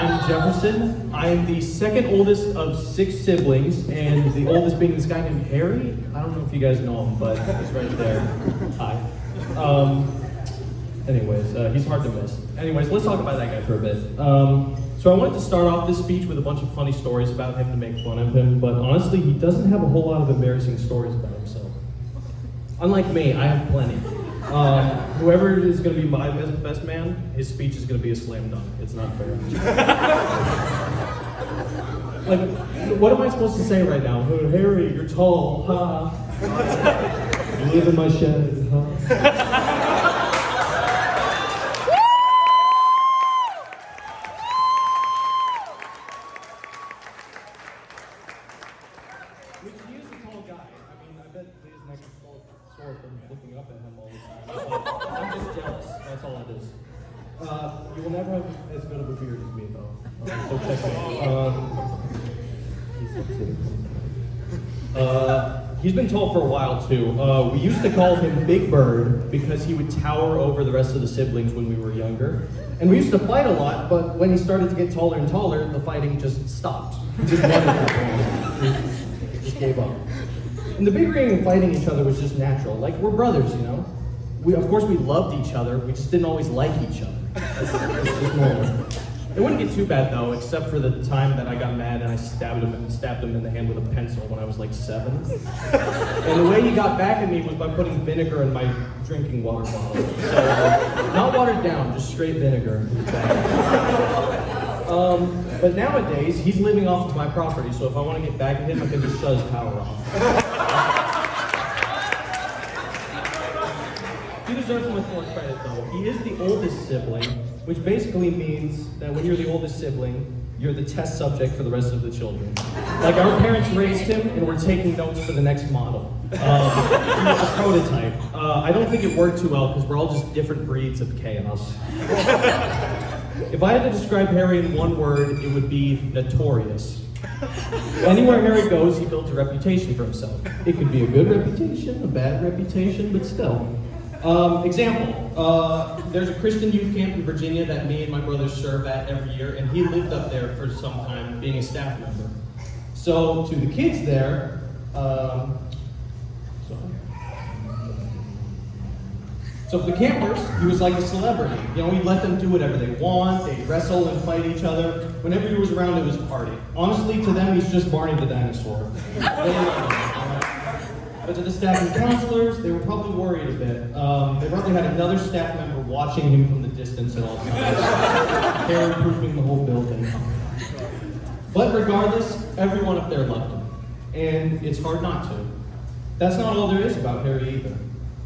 I'm Jefferson. I am the second oldest of 6 siblings, and the oldest being this guy named Harry. I don't know if you guys know him, but he's right there. Hi. He's hard to miss. Anyways, let's talk about that guy for a bit. So I wanted to start off this speech with a bunch of funny stories about him to make fun of him, but honestly, he doesn't have a whole lot of embarrassing stories about himself. Unlike me, I have plenty. Whoever is going to be my best man, his speech is going to be a slam dunk. It's not fair. Like, what am I supposed to say right now? Oh, Harry, you're tall, ha. You live in my shed, huh? Which he is a tall guy. I mean, I bet his neck is sore from looking up at him all the time. I'm just jealous. That's all it is. You will never have as good of a beard as me, though. So check me. He's been tall for a while, too. We used to call him Big Bird because he would tower over the rest of the siblings when we were younger. And we used to fight a lot, but when he started to get taller and taller, the fighting just stopped. He just wanted to just gave up. And the bickering and fighting each other was just natural. Like, we're brothers, you know? Of course we loved each other, we just didn't always like each other. That's just normal. It wouldn't get too bad though, except for the time that I got mad and I stabbed him in the hand with a pencil when I was like 7. And the way he got back at me was by putting vinegar in my drinking water bottle. So, not watered down, just straight vinegar. But nowadays, he's living off of my property, so if I want to get back at him, I can just shut his power off. He deserves much more credit, though. He is the oldest sibling, which basically means that when you're the oldest sibling, you're the test subject for the rest of the children. Like, our parents raised him, and we're taking notes for the next model. He was a prototype. I don't think it worked too well, because we're all just different breeds of chaos. If I had to describe Harry in one word, it would be notorious. Anywhere Harry goes, he builds a reputation for himself. It could be a good reputation, a bad reputation, but still. Example, there's a Christian youth camp in Virginia that me and my brothers serve at every year, and he lived up there for some time being a staff member. So to the kids there, so for the campers, he was like a celebrity. You know, he'd let them do whatever they want, they'd wrestle and fight each other. Whenever he was around, it was a party. Honestly, to them, he's just Barney the dinosaur. But to the staff and counselors, they were probably worried a bit. They probably had another staff member watching him from the distance at all times, terror-proofing the whole building. But regardless, everyone up there loved him. And it's hard not to. That's not all there is about Harry either.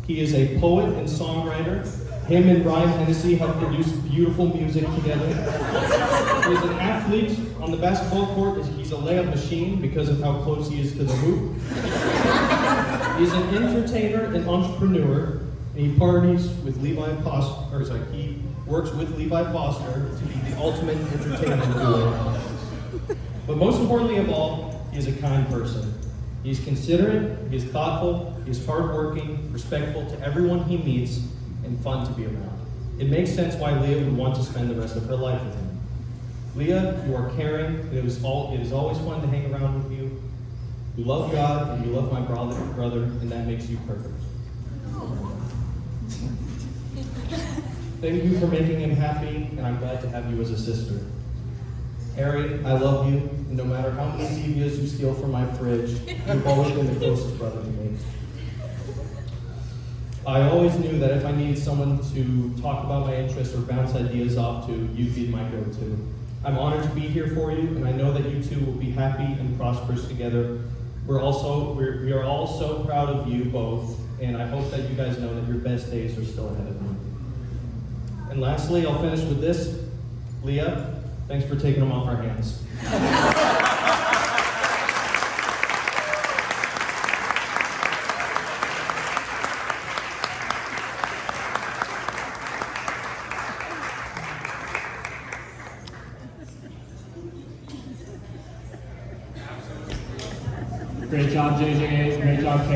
He is a poet and songwriter. Him and Ryan Hennessy have produced beautiful music together. He's an athlete on the basketball court. He's a layup machine because of how close he is to the hoop. He's an entertainer and entrepreneur, and he parties with he works with Levi Foster to be the ultimate entertainment duo. But most importantly of all, he is a kind person. He's considerate, he's thoughtful, he's hardworking, respectful to everyone he meets, and fun to be around. It makes sense why Leah would want to spend the rest of her life with him. Leah, you are caring, it is always fun to hang around with you. You love God, and you love my brother, and that makes you perfect. Thank you for making him happy, and I'm glad to have you as a sister. Harry, I love you, and no matter how many Zevias you steal from my fridge, you've always been the closest brother to me. I always knew that if I needed someone to talk about my interests or bounce ideas off to, you'd be my go-to. I'm honored to be here for you, and I know that you two will be happy and prosperous together. We are all so proud of you both, and I hope that you guys know that your best days are still ahead of you. And lastly, I'll finish with this. Leah, thanks for taking them off our hands. Great job, JJ. Great job, Karen.